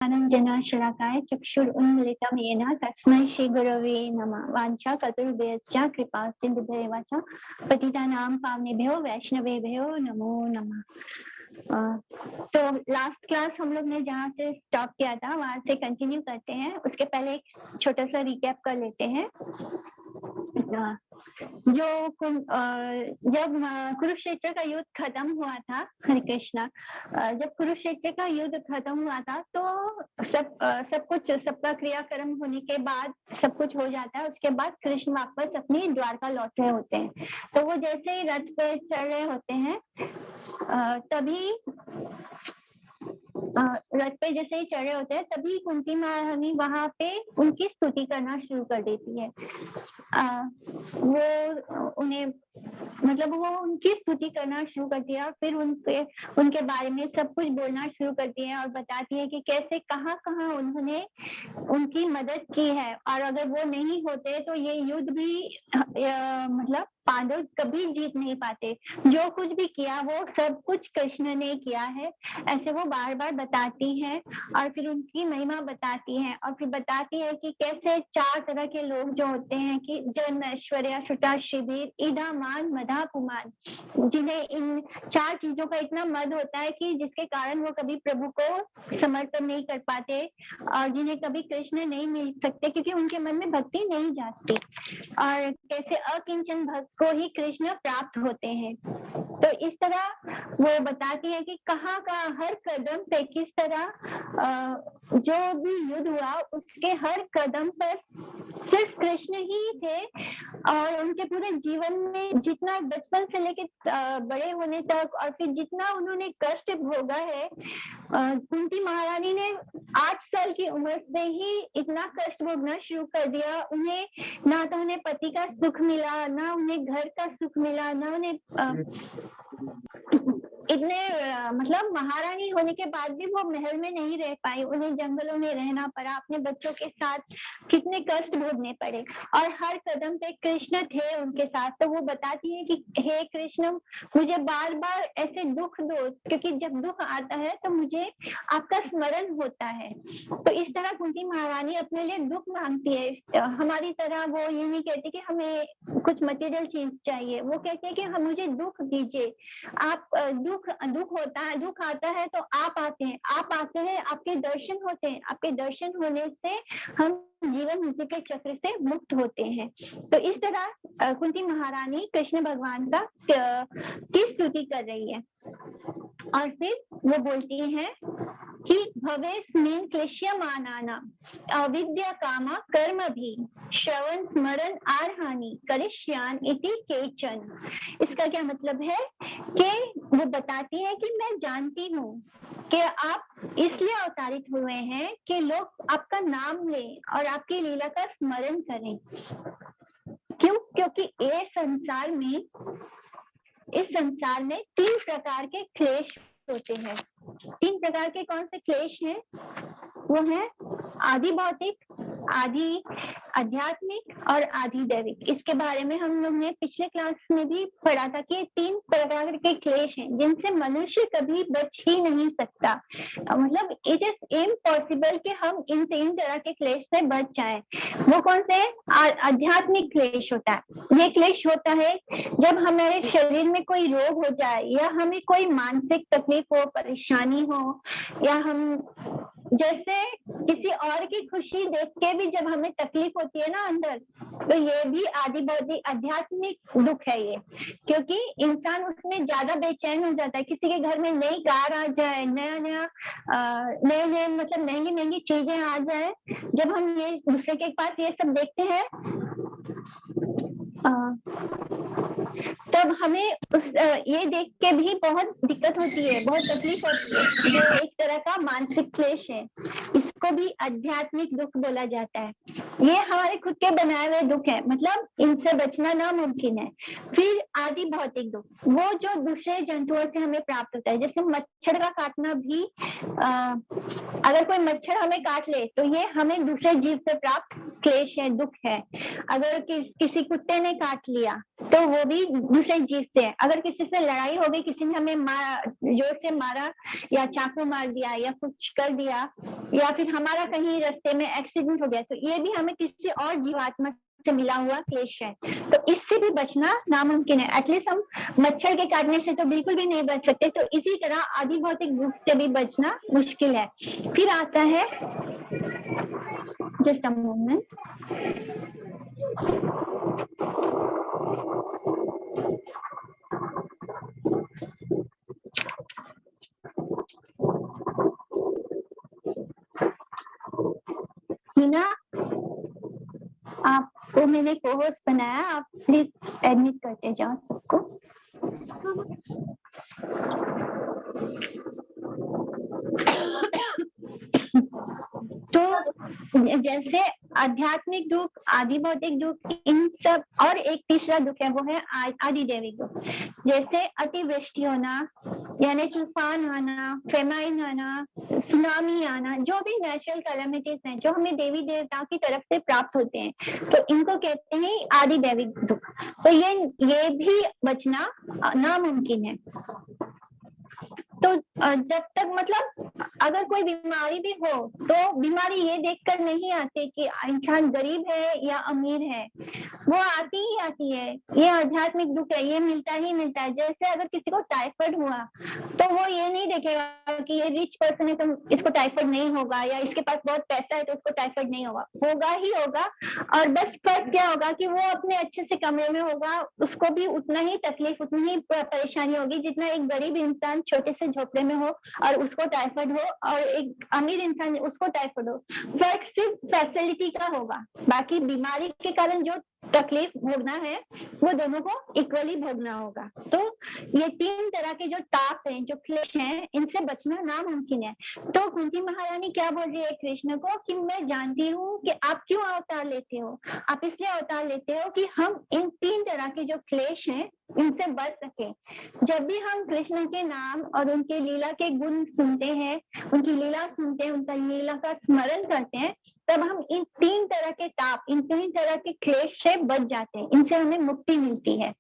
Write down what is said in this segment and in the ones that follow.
ज्ञानाञ्जन शलाकाय चक्षुरुन्मिलितं येन तस्मै श्रीगुरवे नमः। वाञ्छाकल्पतरुभ्यश्च कृपा सिन्धुभ्येव च पतितानां पावनेभ्यो वैष्णवेभ्यो नमो नमः। तो लास्ट क्लास हम लोग ने जहाँ से स्टॉप किया था वहां से कंटिन्यू करते हैं। उसके पहले एक छोटा सा रिकैप कर लेते हैं। जब कुरुक्षेत्र का युद्ध खत्म हुआ था, हरे कृष्णा, जब कुरुक्षेत्र का युद्ध खत्म हुआ था तो सब कुछ, सबका क्रियाक्रम होने के बाद सब कुछ हो जाता है। उसके बाद कृष्ण वापस अपनी द्वारका लौट रहे होते हैं। तो वो जैसे ही रथ पे चढ़ रहे होते हैं तभी रथ पे जैसे ही चढ़े होते हैं तभी कुंती महारानी वहां पे उनकी स्तुति करना शुरू कर देती है। वो उन्हें मतलब वो उनकी स्तुति करना शुरू करती है और फिर उनके बारे में सब कुछ बोलना शुरू करती है और बताती है कि कैसे कहाँ कहाँ उन्होंने उनकी मदद की है और अगर वो नहीं होते तो ये युद्ध भी मतलब पांडव कभी जीत नहीं पाते। जो कुछ भी किया वो सब कुछ कृष्ण ने किया है, ऐसे वो बार बार बताती है और फिर उनकी महिमा बताती है और फिर बताती है कि कैसे चार तरह के लोग जो होते हैं कि जन्म ऐश्वर्य सुता शिविर ईधा मान मधा पुमान, जिन्हें इन चार चीजों का इतना मद होता है कि जिसके कारण वो कभी प्रभु को समर्पण नहीं कर पाते और जिन्हें कभी कृष्ण नहीं मिल सकते क्योंकि उनके मन में भक्ति नहीं जाती, और कैसे अकिंचन भक्त को ही कृष्ण प्राप्त होते हैं। तो इस तरह वो बताती है कि कहाँ का हर कदम पे किस तरह जो भी युद्ध हुआ उसके हर कदम पर सिर्फ कृष्ण ही थे और उनके पूरे जीवन में जितना बचपन से लेकर बड़े होने तक और फिर जितना उन्होंने कष्ट भोगा है, कुंती महारानी ने 8 साल की उम्र से ही इतना कष्ट भोगना शुरू कर दिया। उन्हें ना तो उन्हें पति का सुख मिला, ना उन्हें घर का सुख मिला, ना उन्हें इतने मतलब महारानी होने के बाद भी वो महल में नहीं रह पाई, उन्हें जंगलों में रहना पड़ा, अपने बच्चों के साथ कितने कष्ट भोगने पड़े और हर कदम पे कृष्ण थे उनके साथ। तो वो बताती है कि हे कृष्ण, मुझे बार बार ऐसे दुख दो क्योंकि जब दुख आता है तो मुझे आपका स्मरण होता है। तो इस तरह कुंती महारानी अपने लिए दुख मांगती है। हमारी तरह वो ये नहीं कहती कि हमें कुछ मटेरियल चीज चाहिए, वो कहते हैं कि हम मुझे दुख दीजिए। आप दुख होता है, दुख आता है तो आप आते हैं, आपके दर्शन होते हैं, आपके दर्शन होने से हम जीवन मृत्यु के चक्र से मुक्त होते हैं। तो इस तरह कुंती महारानी कृष्ण भगवान की स्तुति कर रही है और फिर वो बोलती हैं कि भवेस्मिन् क्लिश्यमानानां अविद्या कामा कर्म भी श्रवण स्मरण आर्हानि करिष्यान इति केचन। इसका क्या मतलब है कि वो बताती है कि मैं जानती हूँ कि आप इसलिए अवतारित हुए हैं कि लोग आपका नाम लें और आपकी लीला का स्मरण करें। क्यों? क्योंकि इस संसार में 3 प्रकार के क्लेश होते हैं। 3 प्रकार के कौन से क्लेश हैं? वो है आदि भौतिक, आदि आध्यात्मिक और आदि दैविक। इसके बारे में हम लोग ने पिछले क्लास में भी पढ़ा था कि 3 प्रकार के क्लेश हैं जिनसे मनुष्य कभी बच ही नहीं सकता। मतलब इट इज इम्पॉसिबल कि हम इन 3 तरह के क्लेश से बच जाएं। वो कौन से? आध्यात्मिक क्लेश होता है। ये क्लेश होता है जब हमारे शरीर में कोई रोग हो जाए या हमें कोई मानसिक तकलीफ हो, परेशानी हो, या हम जैसे किसी और की खुशी देख के भी जब हमें तकलीफ होती है ना अंदर, तो ये भी आदि भौतिक आध्यात्मिक दुख है ये, क्योंकि इंसान उसमें ज्यादा बेचैन हो जाता है। किसी के घर में नई कार आ जाए, नए मतलब महंगी महंगी चीजें आ जाए, जब हम ये दूसरे के पास ये सब देखते हैं तब हमें ये देख के भी बहुत दिक्कत होती है, बहुत तकलीफ होती है। ये एक तरह का मानसिक क्लेश है, इसको भी आध्यात्मिक दुख बोला जाता है। ये हमारे खुद के बनाए हुए दुख है, मतलब इनसे बचना नामुमकिन है। फिर आदि भौतिक दुख, वो जो दूसरे जंतुओं से हमें प्राप्त होता है, जैसे मच्छर का काटना भी अगर कोई मच्छर हमें काट ले तो ये हमें दूसरे जीव से प्राप्त क्लेश है, दुख है। अगर किसी कुत्ते ने काट लिया तो वो भी दूसरे जीतते हैं। अगर किसी से लड़ाई हो गई, किसी ने हमें जोर से मारा या चाकू मार दिया या कुछ कर दिया, या फिर हमारा कहीं रास्ते में एक्सीडेंट हो गया, तो ये भी हमें किसी और जीवात्मा से मिला हुआ क्लेश है। तो इससे भी बचना नामुमकिन है। एटलीस्ट हम मच्छर के काटने से तो बिल्कुल भी नहीं बच सकते, तो इसी तरह आदि भौतिक दुख से भी बचना मुश्किल है। फिर आता है, जस्ट अ मोमेंट, मीना, आपको मैंने को-होस्ट बनाया, आप प्लीज एडमिट करते जाओ सबको। तो जैसे आध्यात्मिक दुख, आदि भौतिक दुख, इन सब, और एक तीसरा दुख है, वो है आदि दैविक दुख। जैसे अतिवृष्टि होना, यानी तूफान आना, फेमाइन आना, सुनामी आना, जो भी नेचुरल कैलेमिटीज हैं जो हमें देवी देवताओं की तरफ से प्राप्त होते हैं, तो इनको कहते हैं आदि दैविक दुख। तो ये भी बचना नामुमकिन है। तो जब तक, मतलब अगर कोई बीमारी भी हो, तो बीमारी ये देखकर नहीं आती कि इंसान गरीब है या अमीर है, वो आती ही आती है। ये आध्यात्मिक दुख है, ये मिलता ही मिलता है। जैसे अगर किसी को टाइफाइड हुआ, तो वो ये नहीं देखेगा कि ये रिच पर्सन है तो इसको टाइफाइड नहीं होगा, या इसके पास बहुत पैसा है तो उसको टाइफाइड नहीं होगा, होगा ही होगा। और बस फर्क क्या होगा कि वो अपने अच्छे से कमरे में होगा, उसको भी उतना ही तकलीफ, उतनी ही परेशानी होगी जितना एक गरीब इंसान छोटे से झोपड़े में हो और उसको टाइफाइड हो, और एक अमीर इंसान उसको टाइफाइड हो। फर्क सिर्फ फैसिलिटी का होगा, बाकी बीमारी के कारण जो तकलीफ भोगना है वो दोनों को इक्वली भोगना होगा। तो ये तीन तरह के जो ताप हैं, जो क्लेश हैं, इनसे बचना नामुमकिन है। तो कुंती महारानी क्या बोल रही है कृष्ण को कि मैं जानती हूँ कि आप क्यों अवतार लेते हो। आप इसलिए अवतार लेते हो कि हम इन तीन तरह के जो क्लेश हैं इनसे बच सके। जब भी हम कृष्ण के नाम और उनके लीला के गुण सुनते हैं, उनकी लीला सुनते हैं, उनका लीला का स्मरण करते हैं, तब हम इन तीन तरह के ताप, इन तीन तरह के क्लेश से बच जाते हैं, इनसे हमें मुक्ति मिलती है।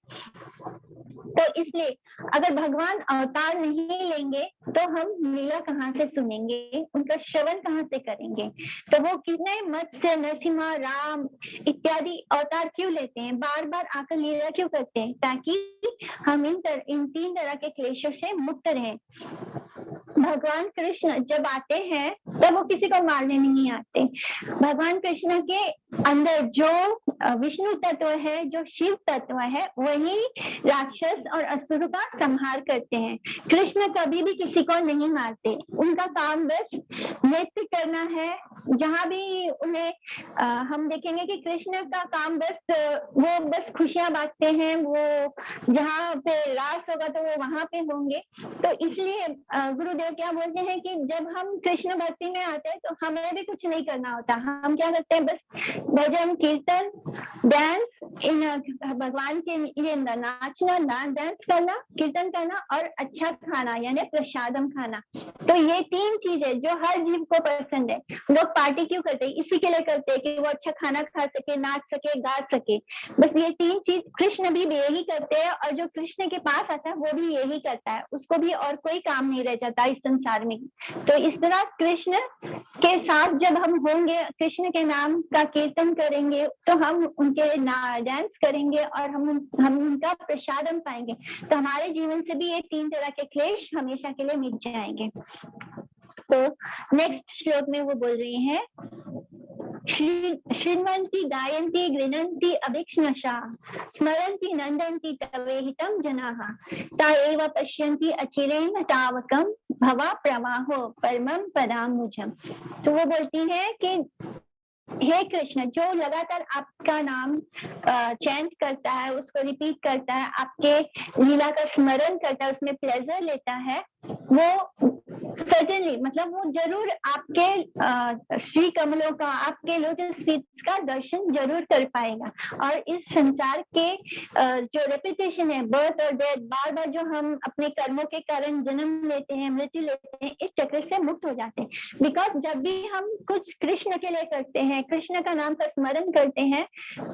तो इसलिए अगर भगवान अवतार नहीं लेंगे तो हम लीला कहाँ से सुनेंगे, उनका श्रवण कहाँ से करेंगे। तो वो कितने मत्स्य, नरसिम्हा, राम इत्यादि अवतार क्यों लेते हैं, बार बार आकर लीला क्यों करते हैं, ताकि हम इन तीन तरह के क्लेशों से मुक्त रहें। भगवान कृष्ण जब आते हैं तब वो किसी को मारने नहीं आते। भगवान कृष्ण के अंदर जो विष्णु तत्व है, जो शिव तत्व है, वही राक्षस और असुर का संहार करते हैं। कृष्ण कभी भी किसी को नहीं मारते, उनका काम बस नृत्य करना है। जहाँ भी उन्हें हम देखेंगे कि कृष्ण का काम वो बस खुशियां बांटते हैं। वो जहाँ पे रास होगा तो वो वहां पे होंगे। तो इसलिए गुरुदेव क्या बोलते हैं कि जब हम कृष्ण भक्ति में आते हैं तो हमें भी कुछ नहीं करना होता। हम क्या करते हैं, बस भजन, कीर्तन, डांस, इन भगवान के लिए नाचना, डांस करना, कीर्तन करना और अच्छा खाना यानी प्रसादम खाना। तो ये तीन चीजें जो हर जीव को पसंद है। लोग पार्टी क्यों करते हैं, इसी के लिए करते हैं कि वो अच्छा खाना खा सके, नाच सके, गा सके। बस ये तीन चीज कृष्ण भी यही करते हैं, और जो कृष्ण के पास आता है वो भी यही करता है, उसको भी और कोई काम नहीं रह जाता इस संसार में। तो इस तरह कृष्ण के साथ जब हम होंगे, कृष्ण के नाम का कीर्तन करेंगे, तो हम उनके डांस करेंगे और हम उनका प्रसादम पाएंगे, तो हमारे जीवन से भी ये तीन तरह के क्लेश हमेशा के लिए मिट जाएंगे। तो नेक्स्ट श्लोक में वो बोल रही हैं, श्रृण्वन्ति गायन्ति गृह्णन्ति अभीक्ष्णशा स्मरन्ति नन्दन्ति तवेहितं जनाः ता एव पश्यन्ति अचिरेण तावकं भवा प्रवाहो परमं पदाम्बुजम्। तो वो बोलती है कि हे कृष्ण, जो लगातार आपका नाम चैंट करता है, उसको रिपीट करता है, आपके लीला का स्मरण करता है, उसमें प्लेजर लेता है, वो सर्टेनली, मतलब वो जरूर आपके श्री कमलों का, आपके लोटस फीट का दर्शन जरूर कर पाएगा। और इस संसार के जो रेपिटेशन है, बर्थ और डेथ, बार बार जो हम अपने कर्मों के कारण जन्म लेते हैं, मृत्यु लेते हैं, इस चक्र से मुक्त हो जाते हैं। बिकॉज जब भी हम कुछ कृष्ण के लिए करते हैं, कृष्ण का नाम का स्मरण करते हैं,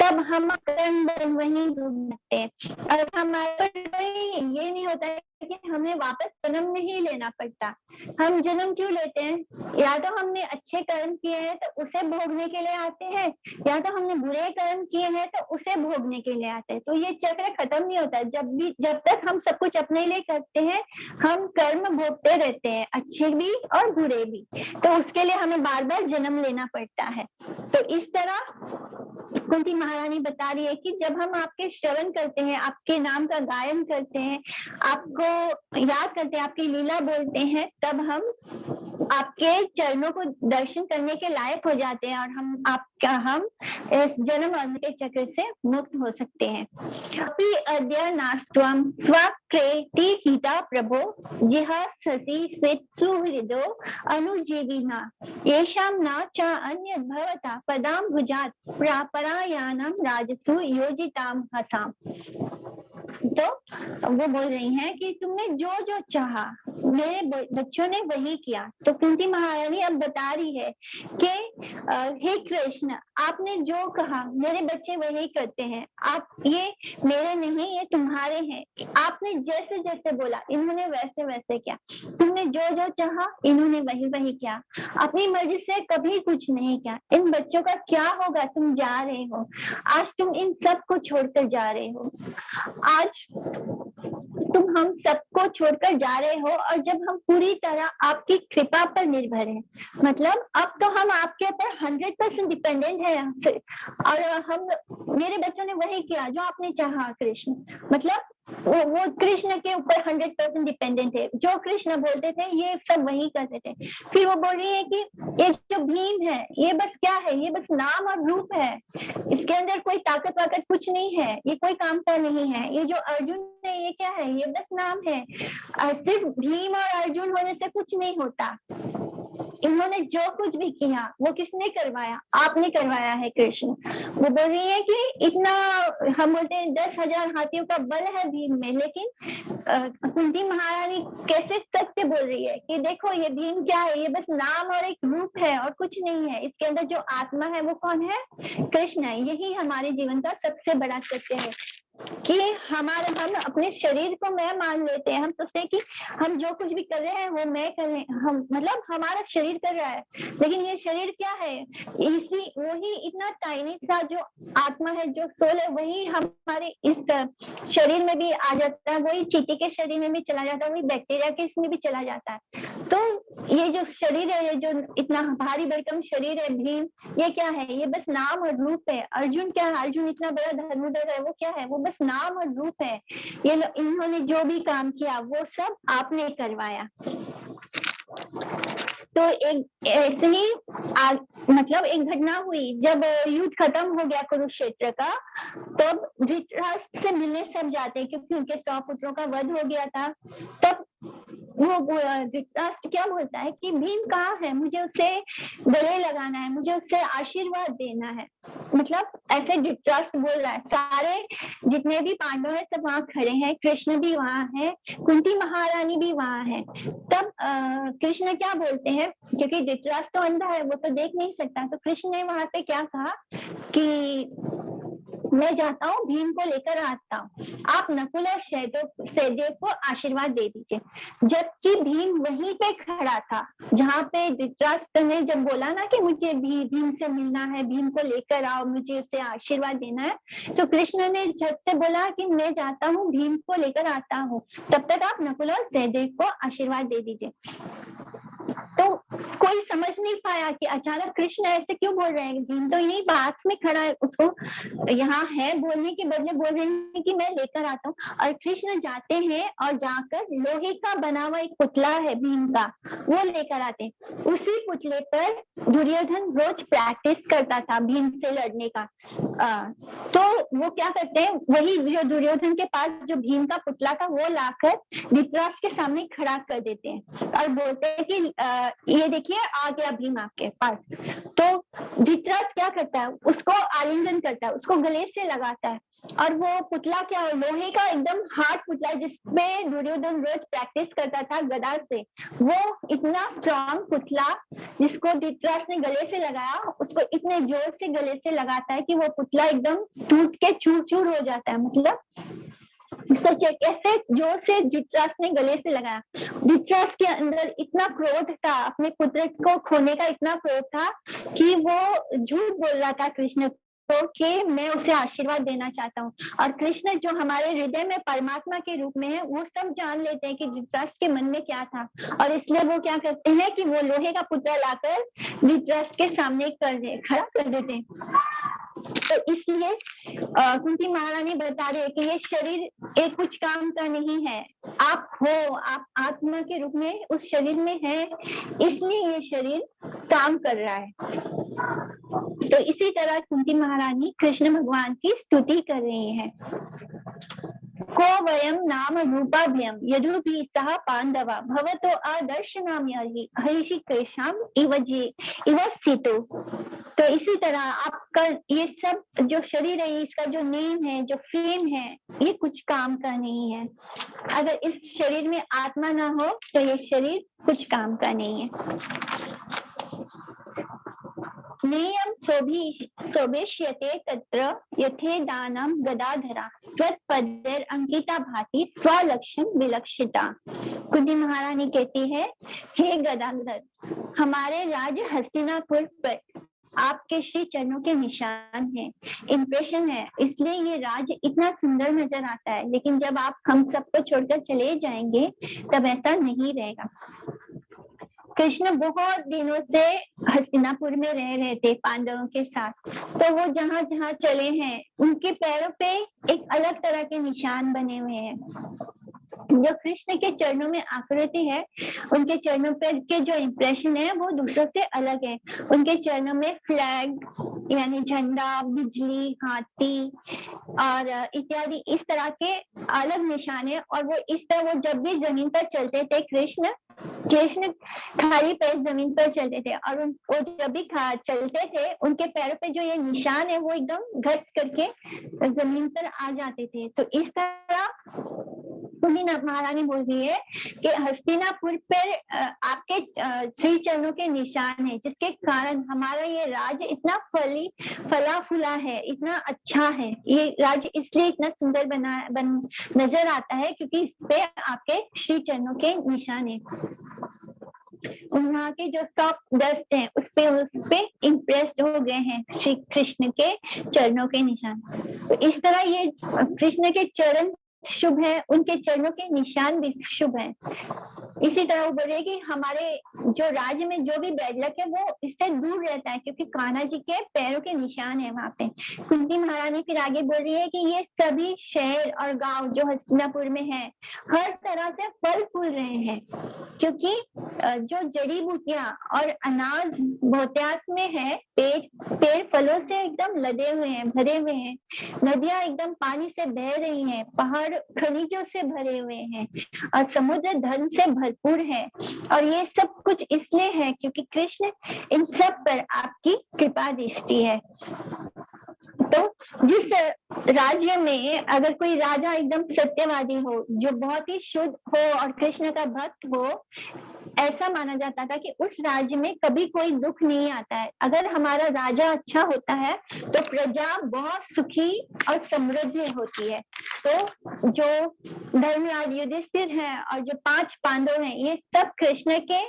तब हम कर्म वहीं डूब जाते हैं। और हमारे ये नहीं होता है कि हमें वापस जन्म नहीं लेना पड़ता। हम जन्म क्यों लेते हैं? या तो हमने अच्छे कर्म किए हैं तो उसे भोगने के लिए आते हैं, या तो हमने बुरे कर्म किए हैं तो उसे भोगने के लिए आते हैं। तो ये चक्र खत्म नहीं होता। जब तक हम सब कुछ अपने लिए करते हैं, हम कर्म भोगते रहते हैं, अच्छे भी और बुरे भी। तो उसके लिए हमें बार बार जन्म लेना पड़ता है। तो इस तरह कुंती महारानी बता रही है कि जब हम आपके श्रवण करते हैं, आपके नाम का गायन करते हैं, आपको याद करते हैं, आपकी लीला बोलते हैं, तब हम आपके चरणों को दर्शन करने के लायक हो जाते हैं और हम इस जन्म मरण के चक्र से मुक्त हो सकते हैं। अपि अद्य नास्त्वं स्वकृति हिता प्रभो जिह सति स्वेत् सुहृदो अनुजीविना येषां न च अन्यद् भवता पदाम्बुजात् परायाणं राजसु योजितां हसाम्। तो वो बोल रही हैं कि तुमने जो जो चाहा, मेरे बच्चों ने वही किया। तो कुंती महारानी अब बता रही है कि हे कृष्ण, आपने जो कहा मेरे बच्चे वही करते हैं। आप ये मेरे नहीं, ये तुम्हारे हैं। आपने जैसे जैसे बोला इन्होंने वैसे वैसे किया। तुमने जो जो चाहा इन्होंने वही वही किया। अपनी मर्जी से कभी कुछ नहीं किया। इन बच्चों का क्या होगा? तुम जा रहे हो, आज तुम इन सब को छोड़कर जा रहे हो। आज तुम हम सबको छोड़कर जा रहे हो, और जब हम पूरी तरह आपकी कृपा पर निर्भर हैं, मतलब अब तो हम आपके ऊपर 100% डिपेंडेंट है। और हम, मेरे बच्चों ने वही किया जो आपने चाहा कृष्ण। मतलब वो कृष्ण के ऊपर 100% डिपेंडेंट है। जो कृष्ण बोलते थे ये सब वही करते थे। फिर वो बोल रही है कि ये जो भीम है ये बस क्या है? ये बस नाम और रूप है। इसके अंदर कोई ताकत वाकत कुछ नहीं है। ये कोई काम का नहीं है। ये जो अर्जुन है ये क्या है? ये बस नाम है। सिर्फ भीम और अर्जुन होने से कुछ नहीं होता। इन्होंने जो कुछ भी किया वो किसने करवाया? आपने करवाया है कृष्ण। वो बोल रही है कि इतना, हम बोलते हैं 10,000 हाथियों का बल है भीम में, लेकिन कुंती महारानी कैसे सत्य बोल रही है कि देखो ये भीम क्या है? ये बस नाम और एक रूप है और कुछ नहीं है। इसके अंदर जो आत्मा है वो कौन है? कृष्ण है। यही हमारे जीवन का सबसे बड़ा सत्य है कि हम अपने शरीर को मैं मान लेते हैं। हम सोचते हैं कि हम जो कुछ भी कर रहे हैं वो मैं कर रहे हैं, हम मतलब हमारा शरीर कर रहा है, लेकिन ये शरीर क्या है? इसी वही इतना टाइनी सा जो आत्मा है, जो सोल है, वही हमारे इस शरीर में भी आ जाता है, वही चींटी के शरीर में भी चला जाता है, वही बैक्टीरिया के इसमें भी चला जाता है। तो ये जो शरीर है, ये जो इतना भारी भरकम शरीर है भीम, ये क्या है? ये बस नाम और रूप है। अर्जुन क्या है? अर्जुन इतना बड़ा धनुर्धर है, वो क्या है? वो बस नाम और रूप है। ये इन्होंने जो भी काम किया वो सब आपने करवाया। तो एक ऐसे ही मतलब एक घटना हुई जब युद्ध खत्म हो गया कुरुक्षेत्र का, तब धृतराष्ट्र से मिलने सब जाते हैं क्योंकि उनके 100 पुत्रों का वध हो गया था। तब वो धृतराष्ट्र क्या बोलता है कि भीम कहाँ है? मुझे उससे गले लगाना है, मुझे उससे आशीर्वाद देना है। मतलब ऐसे धृतराष्ट्र बोल रहा है। सारे जितने भी पांडव है सब वहाँ खड़े हैं, कृष्ण भी वहाँ है, कुंती महारानी भी वहाँ है। तब कृष्ण क्या बोलते हैं, क्योंकि धृतराष्ट्र तो अंधा है, वो तो देख नहीं सकता। तो कृष्ण ने वहां पे क्या कहा कि मैं जाता हूँ, भीम को लेकर आता हूँ, आप नकुल और सहदेव को आशीर्वाद दे दीजिए। जबकि भीम वहीं पे खड़ा था जहाँ पे धृतराष्ट्र ने जब बोला ना कि मुझे भीम से मिलना है, भीम को लेकर आओ, मुझे उसे आशीर्वाद देना है। तो कृष्ण ने झट से बोला कि मैं जाता हूँ, भीम को लेकर आता हूँ, तब तक आप नकुल और सहदेव को आशीर्वाद दे दीजिए। तो कोई समझ नहीं पाया कि अचानक कृष्ण ऐसे क्यों बोल रहे हैं। भीम तो यही पास में खड़ा है, उसको यहाँ है बोलने के बदले बोल रहे हैं कि मैं लेकर आता हूँ। और कृष्ण जाते हैं और जाकर लोहे का बना हुआ एक पुतला है भीम का, वो लेकर आते हैं। उसी पुतले पर दुर्योधन रोज प्रैक्टिस करता था भीम से लड़ने का। तो वो क्या करते हैं, वही जो दुर्योधन के पास जो भीम का पुतला था वो लाकर धृतराष्ट्र के सामने खड़ा कर देते हैं और बोलते हैं कि ये देखिए आ गया भीम आपके पास। तो धृतराष्ट्र क्या करता है, उसको आलिंगन करता है, उसको गले से लगाता है। और वो पुतला क्या है, लोहे का एकदम हार्ड पुतला है जिसपे दुर्योधन रोज प्रैक्टिस करता था गदा से। वो इतना स्ट्रॉन्ग पुतला जिसको धृतराष्ट्र ने गले से लगाया, उसको इतने जोर से गले से लगाता है कि वो पुतला एकदम टूट के चूर चूर हो जाता है। मतलब सोचिए कैसे जोर से धृतराष्ट्र ने गले से लगाया। धृतराष्ट्र के अंदर इतना क्रोध था, अपने पुत्र को खोने का इतना क्रोध था कि वो झूठ बोल रहा था कृष्ण को कि मैं उसे आशीर्वाद देना चाहता हूँ। और कृष्ण जो हमारे हृदय में परमात्मा के रूप में है, वो सब जान लेते हैं कि धृतराष्ट्र के मन में क्या था, और इसलिए वो क्या करते हैं कि वो लोहे का पुतला लाकर धृतराष्ट्र के सामने खड़ा कर देते हैं। तो इसलिए कुंती महारानी बता रहे हैं कि ये शरीर एक कुछ काम का नहीं है, आप हो, आप आत्मा के रूप में उस शरीर में है, इसलिए ये शरीर काम कर रहा है। तो इसी तरह कुंती महारानी कृष्ण भगवान की स्तुति कर रही है। को वयम नाम रूपाभ्यम यदुभी सह पांडवा भवतो आदर्शनाम्यहि हरिषि कृष्णम इव स्थितो। तो इसी तरह आपका ये सब जो शरीर है, इसका जो नेम है, जो फेम है, ये कुछ काम का नहीं है। अगर इस शरीर में आत्मा ना हो तो ये शरीर कुछ काम का नहीं है। नेयम शोभिष्यते तत्र यथे दानम गदाधरा त्वत्पदेर अंकिता भाति स्वलक्षण विलक्षिता। कुंती महारानी कहती है, हे गदाधर, हमारे राज्य हस्तिनापुर पर आपके श्री चरणों के निशान है, इम्प्रेशन है, इसलिए ये राज्य इतना सुंदर नजर आता है। लेकिन जब आप हम सबको छोड़कर चले जाएंगे तब ऐसा नहीं रहेगा। कृष्ण बहुत दिनों से हस्तिनापुर में रह रहे थे पांडवों के साथ, तो वो जहाँ जहाँ चले हैं उनके पैरों पे एक अलग तरह के निशान बने हुए हैं। जो कृष्ण के चरणों में आकृति है, उनके चरणों पे के जो इम्प्रेशन है वो दूसरों से अलग है। उनके चरणों में फ्लैग यानी झंडा, बिजली, हाथी और इत्यादि इस तरह के अलग निशान है। और वो इस तरह वो जब भी जमीन पर चलते थे, कृष्ण खाली पैर जमीन पर चलते थे, और वो जब भी चलते थे उनके पैरों पे जो ये निशान है वो एकदम घट करके जमीन पर आ जाते थे। तो इस तरह कुंती महारानी बोल रही है कि हस्तिनापुर पर आपके श्री चरणों के निशान है, जिसके कारण हमारा ये राज्य इतना फला फूला है, इतना अच्छा है। ये राज्य इसलिए इतना सुंदर नजर आता है क्योंकि इस पे आपके श्री चरणों के निशान है। वहाँ के जो सॉफ्ट डस्ट है उस पे इम्प्रेस्ड हो गए हैं श्री कृष्ण के चरणों के निशान। तो इस तरह ये कृष्ण के चरण शुभ है, उनके चरणों के निशान भी शुभ है। इसी तरह वो बोल रहे कि हमारे जो राज्य में जो भी बैड लक है वो इससे दूर रहता है क्योंकि कान्हा जी के पैरों के निशान है वहां पे। कुंती महारानी फिर आगे बोल रही है कि ये सभी शहर और गांव जो हस्तिनापुर में है हर तरह से फल फूल रहे हैं, क्योंकि जो जड़ी बूटियां और अनाज बहुतायत में है, पेड़ फलों से एकदम लदे हुए हैं, भरे हुए हैं, नदियां एकदम पानी से बह रही हैं, पहाड़ खनिजों से भरे हुए हैं और समुद्र धन से भरपूर है। और ये सब कुछ इसलिए है क्योंकि कृष्ण इन सब पर आपकी कृपा दृष्टि है। तो जिस राज्य में अगर कोई राजा एकदम सत्यवादी हो, जो बहुत ही शुद्ध हो और कृष्ण का भक्त हो, ऐसा माना जाता था कि उस राज्य में कभी कोई दुख नहीं आता है। अगर हमारा राजा अच्छा होता है तो प्रजा बहुत सुखी और समृद्ध होती है। तो जो धर्मराज युधिष्ठिर है और जो 5 पांडव हैं, ये सब कृष्ण के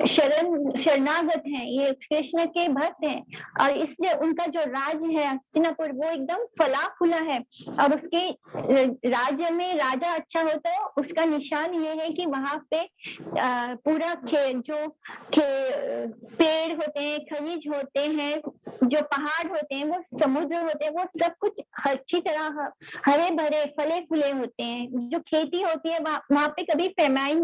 शरणागत हैं, ये कृष्ण के भक्त हैं, और इसलिए उनका जो राज्य है हस्तिनापुर वो एकदम फला फूला है। और उसके राज्य में राजा अच्छा हो तो उसका निशान ये है कि वहां पे पूरा पेड़ होते हैं, खनिज होते हैं, जो पहाड़ होते हैं, वो समुद्र होते हैं, वो सब कुछ अच्छी तरह हरे भरे फले फूले होते हैं। जो खेती होती है वहाँ पे कभी फेमाइन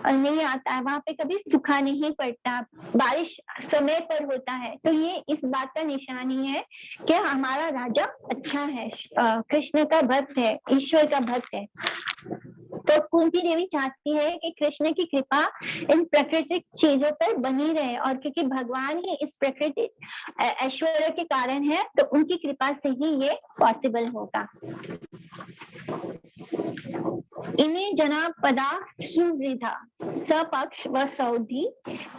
नहीं आता है, वहाँ पे कभी सूखा नहीं पड़ता, बारिश समय पर होता है। तो ये इस बात का निशानी है कि हमारा राजा अच्छा है, कृष्ण का भक्त है, ईश्वर का भक्त है। तो कुंती देवी चाहती है कि कृष्ण की कृपा इन प्राकृतिक चीजों पर बनी रहे, और क्योंकि भगवान ही इस प्राकृतिक ऐश्वर्य के कारण है, तो उनकी कृपा से ही ये पॉसिबल होगा। इमे जना पदा सुवृद्धा सपक्ष व सौधि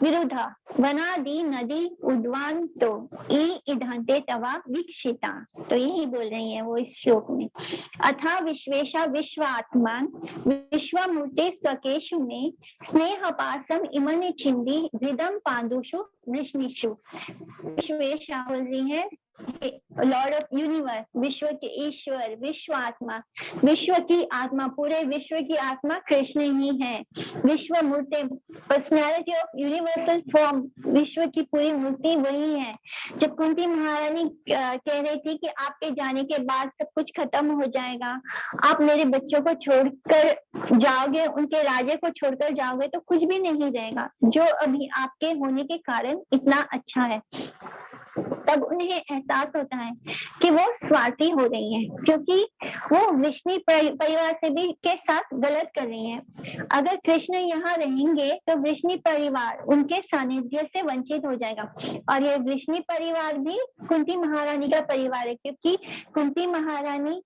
विरुद्धा वनादि नदी उद्वान तो ईधंते तवा वीक्षिता। तो यही बोल रही है वो इस श्लोक में। अथा विश्वेशा विश्वात्मान विश्वमूर्ते स्वकेशु में स्नेह पासम इमन छिंदी हृदम पांडुषु वृष्णिषु। विश्वेशा बोल रही है लॉर्ड ऑफ यूनिवर्स, विश्व के ईश्वर, विश्व आत्मा, विश्व की आत्मा, पूरे विश्व की आत्मा कृष्ण ही है। विश्व मूर्ति, पर्सनैलिटी ऑफ यूनिवर्सल फॉर्म, विश्व की पूरी मूर्ति वही है। जब कुंती महारानी कह रही थी कि आपके जाने के बाद सब कुछ खत्म हो जाएगा, आप मेरे बच्चों को छोड़कर जाओगे, उनके राज्य को छोड़कर जाओगे, तो कुछ भी नहीं रहेगा जो अभी आपके होने के कारण इतना अच्छा है। तब उन्हें एहसास होता है कि वो स्वार्थी हो रही हैं, क्योंकि वो विष्णु परिवार से भी के साथ गलत कर रही हैं। अगर कृष्ण यहाँ रहेंगे तो विष्णु परिवार उनके सानिध्य से वंचित हो जाएगा, और ये विष्णु परिवार भी कुंती महारानी का परिवार है, क्योंकि कुंती महारानी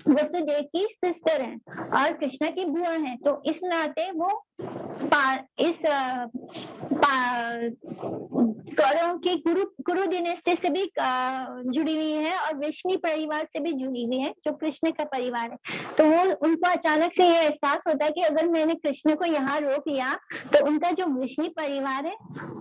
वसुदेव की सिस्टर है और कृष्ण की बुआ है। तो इस नाते वो कौरवों की कुरु डिनेस्टी से भी जुड़ी हुई है और विष्णु परिवार से भी जुड़ी हुई है, जो कृष्ण का परिवार है। तो वो उनको अचानक से ये एहसास होता है कि अगर मैंने कृष्ण को यहाँ रोक लिया तो उनका जो विष्णु परिवार है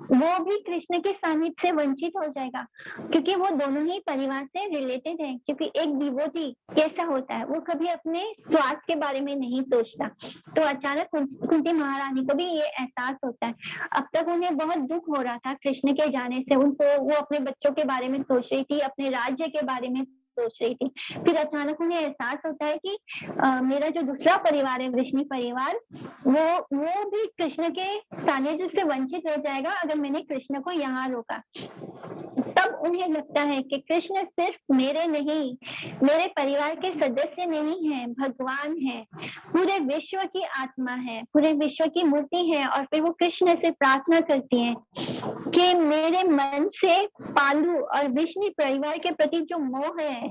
वो भी कृष्ण के सानिध्य से वंचित हो जाएगा, क्योंकि वो दोनों ही परिवार से रिलेटेड है। क्योंकि एक डिवोटी कैसा होता है, वो कभी अपने स्वार्थ के बारे में नहीं सोचता। तो अचानक कुंती महारानी को भी ये एहसास होता है। अब तक उन्हें बहुत दुख हो रहा था कृष्ण के जाने से, उनको वो अपने बच्चों के बारे में सोच रही थी, अपने राज्य के बारे में सोच रही थी। फिर अचानक उन्हें एहसास होता है कि मेरा जो दूसरा परिवार है विष्णु परिवार, वो भी कृष्ण के सानिध्य से वंचित हो जाएगा अगर मैंने कृष्ण को यहाँ रोका। तब उन्हें लगता है कि कृष्ण सिर्फ मेरे नहीं, मेरे परिवार के सदस्य नहीं है, भगवान है, पूरे विश्व की आत्मा है, पूरे विश्व की मूर्ति है। और फिर वो कृष्ण से प्रार्थना करती है कि मेरे मन से पांडु और विष्णु परिवार के प्रति जो मोह है,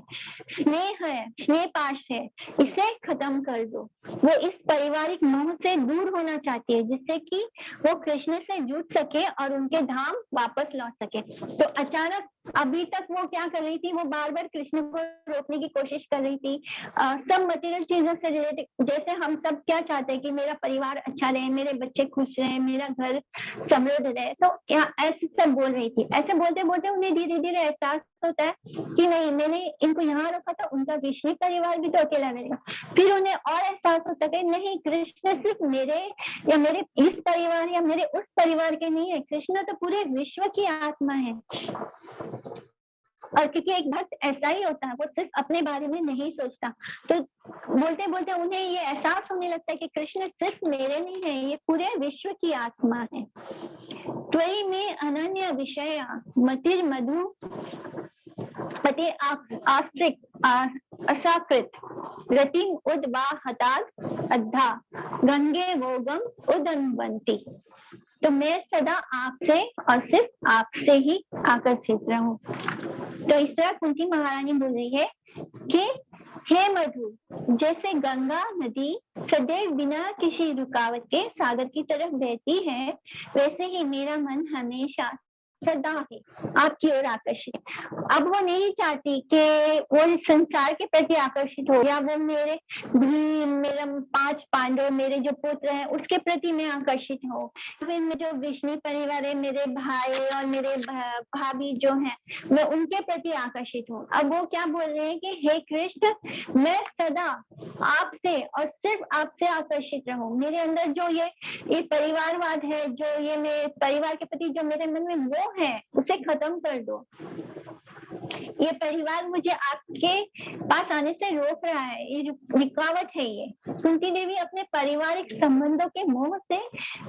स्नेह पाश है, इसे खत्म कर दो। वो इस पारिवारिक मोह से दूर होना चाहती है, जिससे कि वो कृष्ण से जुड़ सके और उनके धाम वापस लौट सके। तो अचानक अभी तक वो क्या कर रही थी, वो बार बार कृष्ण को रोकने की कोशिश कर रही थी, सब मटेरियल चीजों से रिलेटेड। जैसे हम सब क्या चाहते हैं कि मेरा परिवार अच्छा रहे, मेरे बच्चे खुश रहे, मेरा घर समृद्ध रहे, तो ऐसे सब बोल रही थी। ऐसे बोलते बोलते उन्हें धीरे धीरे एहसास होता है कि नहीं, मैंने इनको यहाँ रखा था, उनका विष्णु परिवार भी तो अकेला रहेगा। फिर उन्हें और एहसास होता है नहीं, कृष्ण सिर्फ मेरे या मेरे इस परिवार या मेरे उस परिवार के नहीं है, कृष्ण तो पूरे विश्व की आत्मा है। और क्योंकि एक भक्त ऐसा ही होता है, वो सिर्फ अपने बारे में नहीं सोचता। तो बोलते बोलते उन्हें ये एहसास होने लगता है कि कृष्ण सिर्फ मेरे नहीं है, ये पूरे विश्व की आत्मा है। त्वयि में अनन्य विषय मतिर मधु पते असाकृत रतिम उद्वाहताद अद्धा गंगे वोगम उदन्वन्ति। तो मैं सदा आपसे और सिर्फ आपसे ही आकर्षित रहूं। तो इस तरह कुंती महारानी बोल रही है कि हे मधु, जैसे गंगा नदी सदैव बिना किसी रुकावट के सागर की तरफ बहती है, वैसे ही मेरा मन हमेशा सदा है आपकी ओर आकर्षित। अब वो नहीं चाहती कि वो संसार के प्रति आकर्षित हो, या वो मेरे भीम, मेरा 5 पांडव, मेरे जो पुत्र हैं उसके प्रति मैं आकर्षित हो, फिर मैं जो विष्णु परिवार है, मेरे भाई और मेरे भाभी जो हैं, मैं उनके प्रति आकर्षित हूँ। अब वो क्या बोल रहे हैं कि हे कृष्ण, मैं सदा आपसे और सिर्फ आपसे आकर्षित रहूं। मेरे अंदर जो ये परिवारवाद है, जो ये मेरे परिवार के प्रति जो मेरे मन में मोह क्यों है, उसे खत्म कर दो। ये परिवार मुझे आपके पास आने से रोक रहा है, ये रुकावट है। ये कुंती देवी अपने पारिवारिक संबंधों के मोह से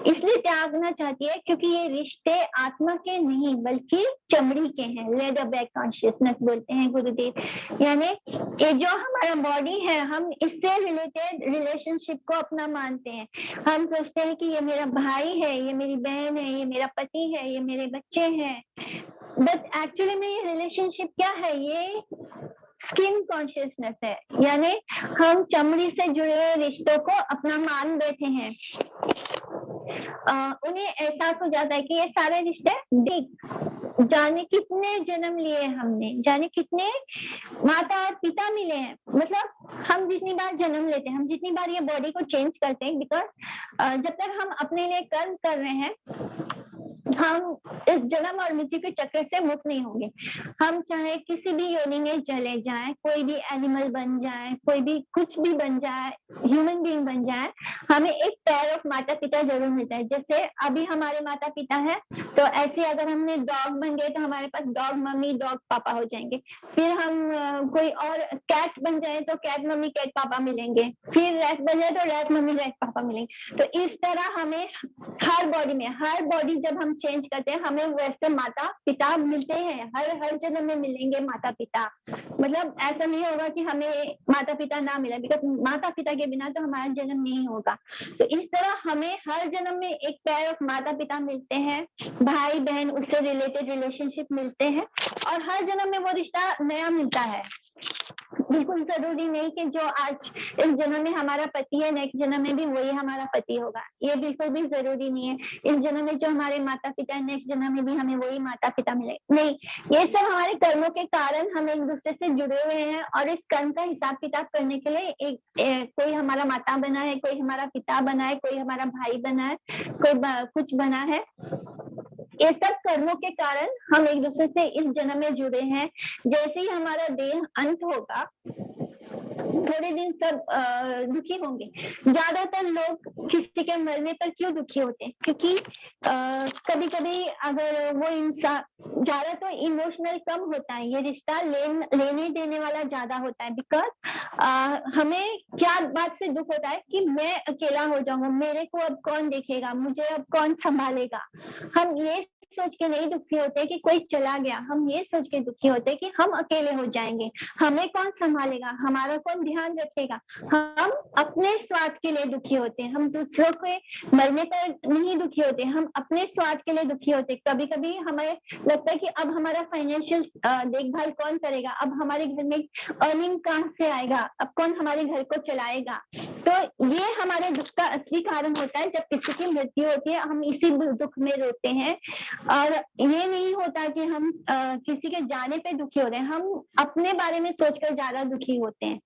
इसलिए त्यागना चाहती है क्योंकि ये रिश्ते आत्मा के नहीं बल्कि चमड़ी के हैं। लेदर बैक कॉन्शियसनेस बोलते हैं गुरुदेव, यानी ये जो हमारा बॉडी है, हम इससे रिलेटेड रिलेशनशिप को अपना मानते हैं। हम सोचते हैं कि ये मेरा भाई है, ये मेरी बहन है, ये मेरा पति है, ये मेरे बच्चे हैं, बट एक्चुअली में ये रिलेशनशिप क्या है, ये स्किन कॉन्शियसनेस है, यानी हम चमड़ी से जुड़े हुए रिश्तों को अपना मान बैठे हैं। उन्हें एहसास हो जाता है कि ये सारे रिश्ते जाने कितने जन्म लिए हमने, जाने कितने माता और पिता मिले हैं। मतलब हम जितनी बार जन्म लेते हैं, हम जितनी बार ये बॉडी को चेंज करते हैं, बिकॉज जब तक हम अपने लिए कर्म कर रहे हैं, हम इस जन्म और मृत्यु के चक्र से मुक्त नहीं होंगे। हम चाहे किसी भी योनि में चले जाएं, कोई भी एनिमल बन जाए, कोई भी कुछ भी बन जाए, ह्यूमन बीइंग बन जाए, हमें एक पेयर ऑफ माता पिता जरूर मिलता है। जैसे अभी हमारे माता पिता है, तो ऐसे अगर हमने डॉग बन गए तो हमारे पास डॉग मम्मी डॉग पापा हो जाएंगे। फिर हम कोई और कैट बन जाए तो कैट मम्मी कैट पापा मिलेंगे। फिर रैट बन जाए तो रैट मम्मी रैट पापा मिलेंगे। तो इस तरह हमें हर बॉडी में, हर बॉडी जब हम चेंज करते हैं, हमें वैसे माता पिता मिलते हैं। हर जन्म में मिलेंगे माता पिता। मतलब ऐसा नहीं होगा कि हमें माता पिता ना मिले, बिकॉज माता पिता के बिना तो हमारा जन्म नहीं होगा। तो इस तरह हमें हर जन्म में एक पेयर ऑफ माता पिता मिलते हैं, भाई बहन उससे रिलेटेड रिलेशनशिप मिलते हैं, और हर जन्म में वो रिश्ता नया मिलता है। बिल्कुल जरूरी नहीं कि जो आज इस जन्म में हमारा पति है, नेक्स्ट जन्म में भी वही हमारा पति होगा। ये बिल्कुल भी जरूरी नहीं है। इस जन्म में जो हमारे माता पिता है, नेक्स्ट जन्म में भी हमें वही माता पिता मिले, नहीं। ये सब हमारे कर्मों के कारण हम एक दूसरे से जुड़े हुए हैं, और इस कर्म का हिसाब किताब करने के लिए कोई हमारा माता बना है, कोई हमारा पिता बना है, कोई हमारा भाई बना है, कोई कुछ बना है। ये सब कर्मों के कारण हम एक दूसरे से इस जन्म में जुड़े हैं। जैसे ही हमारा देह अंत होगा, थोड़े दिन सब दुखी होंगे। ज्यादातर लोग किसी के मरने पर क्यों दुखी होते हैं? क्योंकि कभी कभी अगर वो इंसान ज्यादा तो इमोशनल कम होता है, ये रिश्ता लेने देने वाला ज्यादा होता है। बिकॉज हमें क्या बात से दुख होता है कि मैं अकेला हो जाऊंगा, मेरे को अब कौन देखेगा, मुझे अब कौन संभालेगा। हम ये सोच के नहीं दुखी होते कि कोई चला गया, हम ये सोच के दुखी होते कि हम अकेले हो जाएंगे, हमें कौन संभालेगा, हमारा कौन ध्यान रखेगा। हम अपने स्वार्थ के लिए दुखी होते हैं, हम दूसरों के मरने पर नहीं दुखी होते, हम अपने स्वार्थ के लिए दुखी होते। कभी कभी हमें लगता है कि अब हमारा फाइनेंशियल देखभाल कौन करेगा, अब हमारे घर में अर्निंग कहाँ से आएगा, अब कौन हमारे घर को चलाएगा। तो ये हमारे दुख का असली कारण होता है। जब किसी की मृत्यु होती है, हम इसी दुख में रोते हैं, और ये नहीं होता कि हम किसी के जाने पे दुखी होते हैं, हम अपने बारे में सोचकर ज्यादा दुखी होते हैं।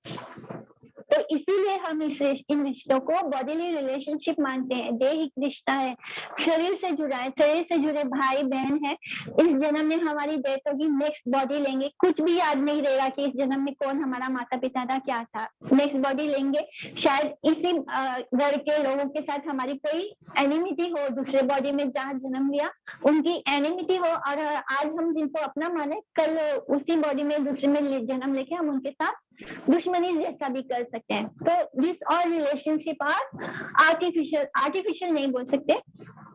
तो इसीलिए हम इन रिश्तों को बॉडीली रिलेशनशिप मानते हैं। देहिक रिश्ता है, शरीर से जुड़ा है, शरीर से जुड़े भाई बहन है। इस जन्म में हमारी डेथ होगी, नेक्स्ट बॉडी लेंगे, कुछ भी याद नहीं रहेगा कि इस जन्म में कौन हमारा माता पिता था, क्या था। नेक्स्ट बॉडी लेंगे, शायद इसी घर के लोगों के साथ हमारी कोई एनिमिटी हो, दूसरे बॉडी में जहाँ जन्म लिया उनकी एनिमिटी हो, और आज हम जिनको अपना माने, कल उसी बॉडी में दूसरे में जन्म लेके हम उनके साथ दुश्मनी जैसा भी कर सकते हैं। तो this all relationship are artificial नहीं बोल सकते,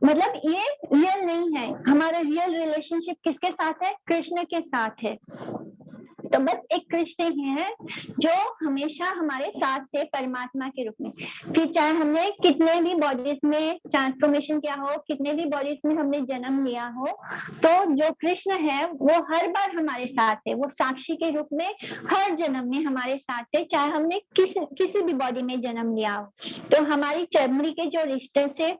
मतलब ये रियल नहीं है। हमारा रियल रिलेशनशिप किसके साथ है? कृष्ण के साथ है। तो बस एक कृष्ण ही है जो हमेशा हमारे साथ थे परमात्मा के रूप में। फिर चाहे हमने कितने भी बॉडीज में ट्रांसफॉर्मेशन किया हो, कितने भी बॉडीज में हमने जन्म लिया हो, तो जो कृष्ण है वो हर बार हमारे साथ है। वो साक्षी के रूप में हर जन्म में हमारे साथ है, चाहे हमने किसी भी बॉडी में जन्म लिया हो। तो हमारी चमड़ी के जो रिश्ते से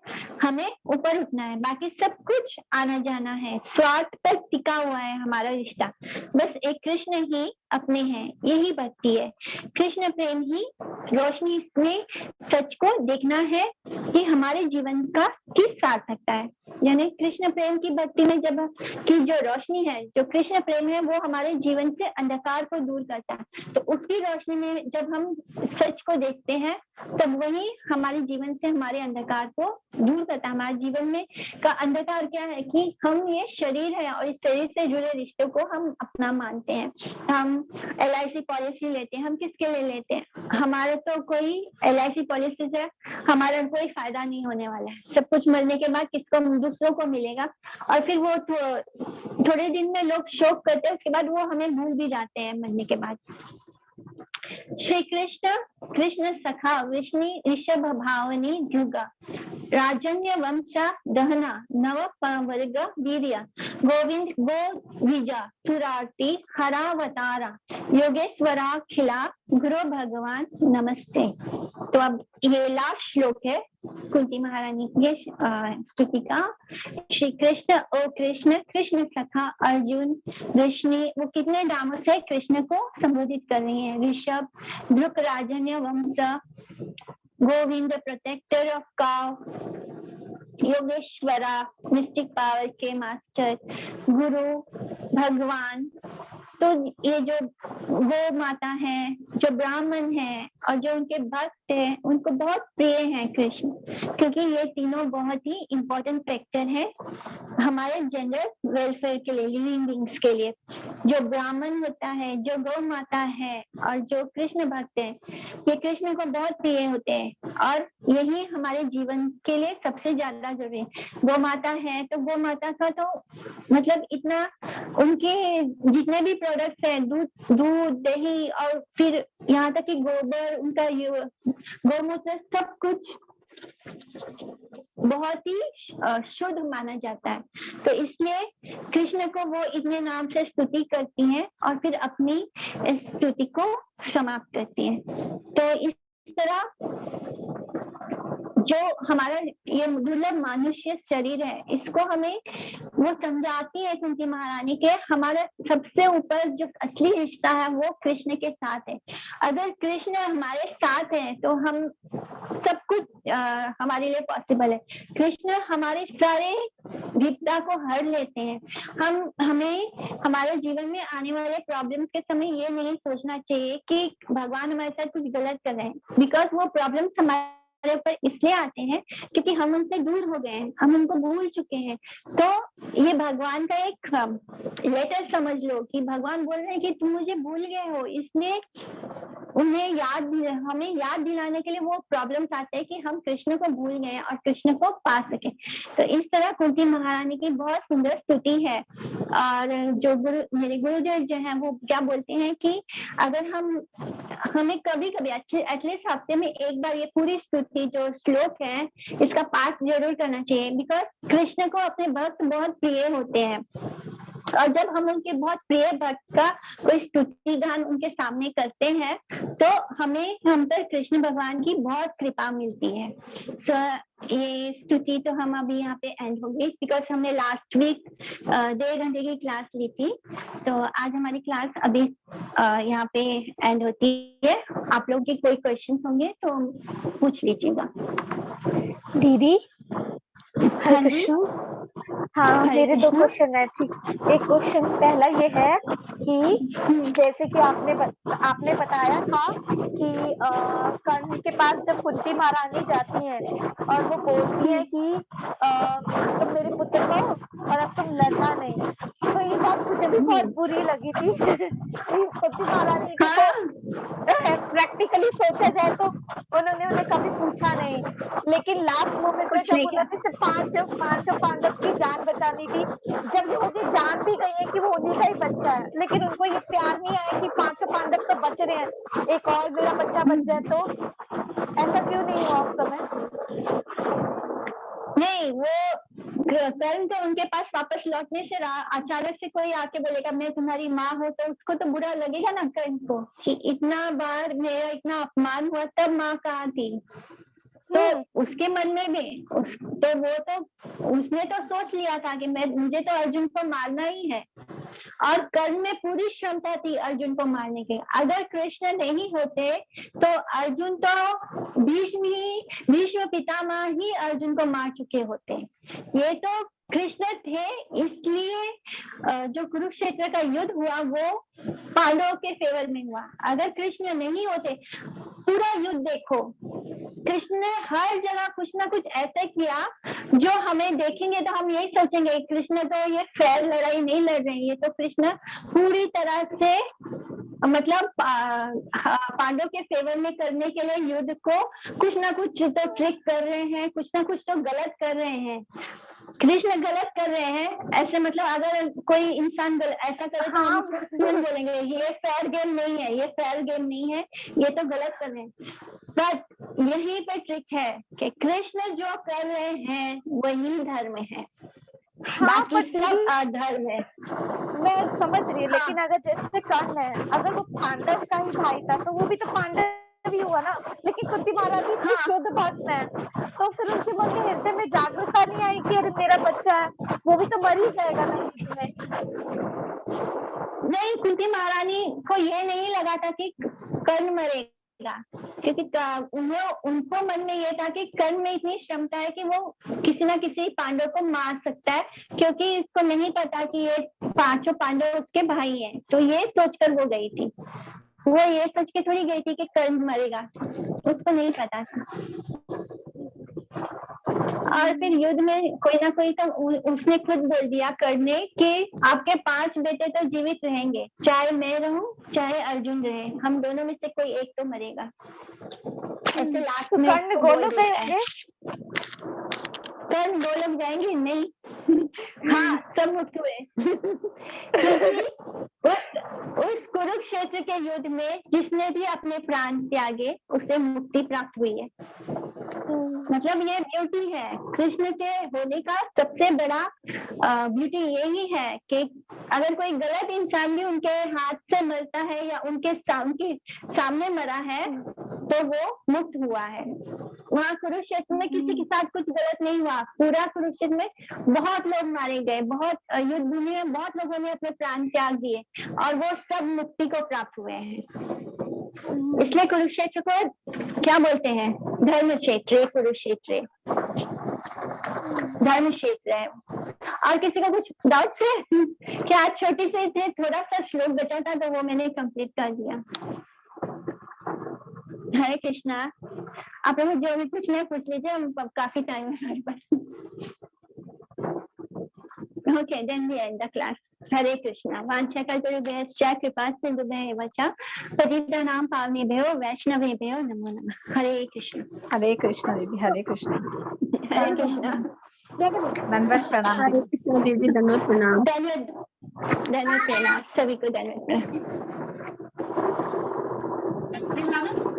हमें ऊपर उठना है, बाकी सब कुछ आना जाना है। स्वार्थ पर टिका हुआ है हमारा रिश्ता। बस एक कृष्ण ही अपने हैं, यही भक्ति है। कृष्ण प्रेम ही रोशनी, इसमें सच को देखना है कि हमारे जीवन का किस सार्थकता है। यानी कृष्ण प्रेम की भक्ति में जब की जो रोशनी है, जो कृष्ण प्रेम है, वो हमारे जीवन से अंधकार को दूर करता है। तो उसकी रोशनी में जब हम सच को देखते हैं, तब वही हमारे जीवन से हमारे अंधकार को दूर करता है। हमारे जीवन में का अंधकार क्या है कि हम ये शरीर है और इस शरीर से जुड़े रिश्तों को हम अपना मानते हैं। हम LIC पॉलिसी लेते हैं, हम किसके लिए लेते हैं? हमारे तो कोई LIC पॉलिसी से हमारा कोई फायदा नहीं होने वाला है। सब कुछ मरने के बाद किसको, दूसरों को मिलेगा। और फिर वो थोड़े दिन में लोग शोक करते हैं, उसके बाद वो हमें भूल भी जाते हैं मरने के बाद। श्री कृष्ण कृष्ण सखा विष्णु ऋषभ भावनी जुगा राजन्य वंशा दहना नव वर्ग वीर्य गोविंद गो विजा सुरार्ति हरावतारा योगेश्वरा खिला गुरु भगवान नमस्ते। तो अब ये लास्ट श्लोक है कुंती महारानी की स्तुति का। श्री कृष्ण, ओ कृष्ण, कृष्ण सखा अर्जुन, विष्णु, वो कितने नामों से कृष्ण को संबोधित कर रही है। ऋषभ, ध्रुक राजन्य वंश, Govind protector of cow, Yogeshwara mystic power के मास्टर, गुरु भगवान। तो ये जो गो माता है, जो ब्राह्मण है और जो उनके भक्त हैं, उनको बहुत प्रिय है कृष्ण, क्योंकि ये तीनों बहुत ही इम्पोर्टेंट फैक्टर है हमारे जनरल वेलफेयर के लिए, लिविंग बींग्स के लिए। जो ब्राह्मण होता है, जो गौ माता है और जो कृष्ण भक्त है, ये कृष्ण को बहुत प्रिय होते हैं और यही हमारे जीवन के लिए सबसे ज्यादा जरूरी है। गौ माता है तो गौ माता का तो मतलब इतना, उनके जितने भी प्रोडक्ट्स हैं, दूध दही और फिर यहाँ तक कि गोबर, उनका गौमूत्र, सब कुछ बहुत ही शुद्ध माना जाता है। तो इसलिए कृष्ण को वो इतने नाम से स्तुति करती हैं और फिर अपनी स्तुति को समाप्त करती हैं। तो इस तरह जो हमारा ये दुर्लभ मनुष्य शरीर है, इसको हमें वो समझाती है कुंती महारानी के हमारा सबसे ऊपर जो असली रिश्ता है वो कृष्ण के साथ है। अगर कृष्ण हमारे साथ है तो हम सब कुछ हमारे लिए पॉसिबल है। कृष्ण हमारे सारे विपदा को हर लेते हैं। हमें हमारे जीवन में आने वाले प्रॉब्लम्स के समय ये नहीं सोचना चाहिए कि भगवान हमारे साथ कुछ गलत कर रहे हैं, बिकॉज वो प्रॉब्लम्स हमारे ऊपर इसलिए आते हैं क्योंकि हम उनसे दूर हो गए हैं, हम उनको भूल चुके हैं। तो ये भगवान का एक लेटर समझ लो कि भगवान बोल रहे हैं कि तुम मुझे भूल गए हो, इसलिए हमें याद दिलाने के लिए वो प्रॉब्लम्स आते हैं कि हम कृष्ण को भूल गए और कृष्ण को पा सके। तो इस तरह कुंती महारानी की बहुत सुंदर स्तुति है। और जो मेरे गुरुदेव जो हैं वो क्या बोलते हैं कि अगर हमें कभी कभी एटलीस्ट हफ्ते में एक बार ये पूरी स्तुति जो श्लोक है इसका पाठ जरूर करना चाहिए, बिकॉज कृष्ण को अपने भक्त बहुत प्रिय होते हैं। और जब हम उनके बहुत प्रिय भक्त का कोई स्तुति गान उनके सामने करते हैं तो हमें हम पर कृष्ण भगवान की बहुत कृपा मिलती है। तो ये स्तुति तो हम अभी यहाँ पे एंड हो गई, बिकॉज हमने लास्ट वीक 1.5 घंटे की क्लास ली थी। तो आज हमारी क्लास अभी यहाँ पे एंड होती है। आप लोग के कोई क्वेश्चन होंगे तो पूछ लीजिएगा। दीदी हरे कृष्ण। हाँ, मेरे 2 क्वेश्चन है। ठीक, एक क्वेश्चन पहला ये है कि जैसे कि आपने बताया था कि कर्ण के पास जब कुंती महारानी जाती हैं और वो बोलती है कि तुम मेरे पुत्र हो और अब तुम लड़ना नहीं, तो ये बात मुझे भी बहुत बुरी लगी थी कि कुंती महारानी को प्रैक्टिकली सोचा जाए तो उन्होंने उन्हें कभी पूछा नहीं, लेकिन लास्ट मोमेंट में जब उन्होंने सिर्फ पांचों पांडव की जान बचानी थी, जब वो मुझे जान भी गई है कि वो उन्हीं का ही बच्चा है, लेकिन उनको ये प्यार नहीं आया कि पांचों पांडव तो बच रहे हैं, एक और मेरा बच्चा बच जाए। तो ऐसा क्यों नहीं हुआ उस समय? नहीं, वो कर्ण तो उनके पास वापस लौटने से अचानक से कोई आके बोलेगा मैं तुम्हारी माँ हूँ, तो उसको तो बुरा लगेगा ना कर्ण को कि इतना बार मेरा इतना अपमान हुआ, तब माँ कहाँ थी। तो उसके मन में भी उसने तो सोच लिया था कि मुझे तो अर्जुन को मारना ही है, और कर्ण में पूरी क्षमता थी अर्जुन को मारने की। अगर कृष्ण नहीं होते तो अर्जुन तो भीष्म पितामह ही अर्जुन को मार चुके होते। ये तो कृष्ण थे, इसलिए जो कुरुक्षेत्र का युद्ध हुआ वो पांडवों के फेवर में हुआ। अगर कृष्ण नहीं होते, पूरा युद्ध देखो, कृष्ण ने हर जगह कुछ ना कुछ ऐसा किया जो हमें देखेंगे तो हम यही सोचेंगे कृष्ण तो ये फेयर लड़ाई नहीं लड़ रहे हैं, ये तो कृष्ण पूरी तरह से मतलब पांडव के फेवर में करने के लिए युद्ध को कुछ ना कुछ तो ट्रिक कर रहे हैं, कुछ ना कुछ तो गलत कर रहे हैं। कृष्ण गलत कर रहे हैं ऐसे, मतलब अगर कोई इंसान ऐसा करे तो हम उसको तुरंत बोलेंगे ये फेयर गेम नहीं है, ये फेयर गेम नहीं है, ये तो गलत कर रहे हैं। बट यही पे ट्रिक है कि कृष्ण जो कर रहे हैं वही धर्म है, बाकी सब अधर्म है। मैं समझ रही हूँ, लेकिन अगर जैसे कर्ण है, अगर वो पांडव का ही भाई था तो वो भी तो पांडव ही हुआ ना। लेकिन कुंती महाराज इतनी शुद्ध भक्त है, तो फिर उनके मन में हृदय में जागरूकता नहीं आई कि अरे मेरा बच्चा है, वो भी तो मर ही जाएगा ना इसमें। नहीं, कुंती महारानी को ये नहीं लगा था कि कर्ण मरेगा, क्योंकि उनको मन में ये था कि कर्ण में इतनी क्षमता है कि वो किसी ना किसी पांडव को मार सकता है, क्योंकि इसको नहीं पता कि ये पांचों पांडव उसके भाई हैं। तो ये सोचकर वो गई थी, वो ये सोच के थोड़ी गई थी कि कर्ण मरेगा, उसको नहीं पता था। और फिर युद्ध में कोई ना कोई तो उसने खुद बोल दिया करने कि आपके 5 बेटे तो जीवित रहेंगे, चाहे मैं रहूं चाहे अर्जुन रहे, हम दोनों में से कोई एक तो मरेगा। ऐसे लास्ट में कर्ण गोलोक गए, कर्ण गोलोक जाएंगे नहीं हाँ, सब मुक्त हुए उस कुरुक्षेत्र के युद्ध में जिसने भी अपने प्राण त्यागे उसे मुक्ति प्राप्त हुई है। मतलब ये ब्यूटी है कृष्ण के होने का, सबसे बड़ा ब्यूटी यही है कि अगर कोई गलत इंसान भी उनके हाथ से मरता है या उनके सामने मरा है तो वो मुक्त हुआ है। वहाँ कुरुक्षेत्र में किसी के साथ कुछ गलत नहीं हुआ, पूरा कुरुक्षेत्र में बहुत लोग मारे गए, बहुत युद्ध भूमि में बहुत लोगों ने अपने प्राण त्याग दिए और वो सब मुक्ति को प्राप्त हुए हैं। इसलिए कुरुक्षेत्र को क्या बोलते हैं? धर्म क्षेत्र, कुरुक्षेत्र धर्म क्षेत्र है। और किसी को कुछ डाउट है क्या? छोटी से थे, थोड़ा सा श्लोक बचा था तो वो मैंने कंप्लीट कर दिया। हरे कृष्णा, आप लोग जो भी पूछना है पूछ लीजिए, हम काफी टाइम है हमारे पास। Okay, then we end the class. Hare Krishna. वाञ्छाकल्पतरुभ्यश्च कृपासिन्धुभ्येव च पतितानां पावनेभ्यो वैष्णवेभ्यो नमो नमः। हरे कृष्ण। हरे कृष्ण दीदी, हरे कृष्ण। हरे कृष्णा। धन्यवाद, प्रणाम हरे कृष्ण दीदी, धन्यवाद प्रणाम। धन्यवाद प्रणाम, सभी को धन्यवाद प्रणाम।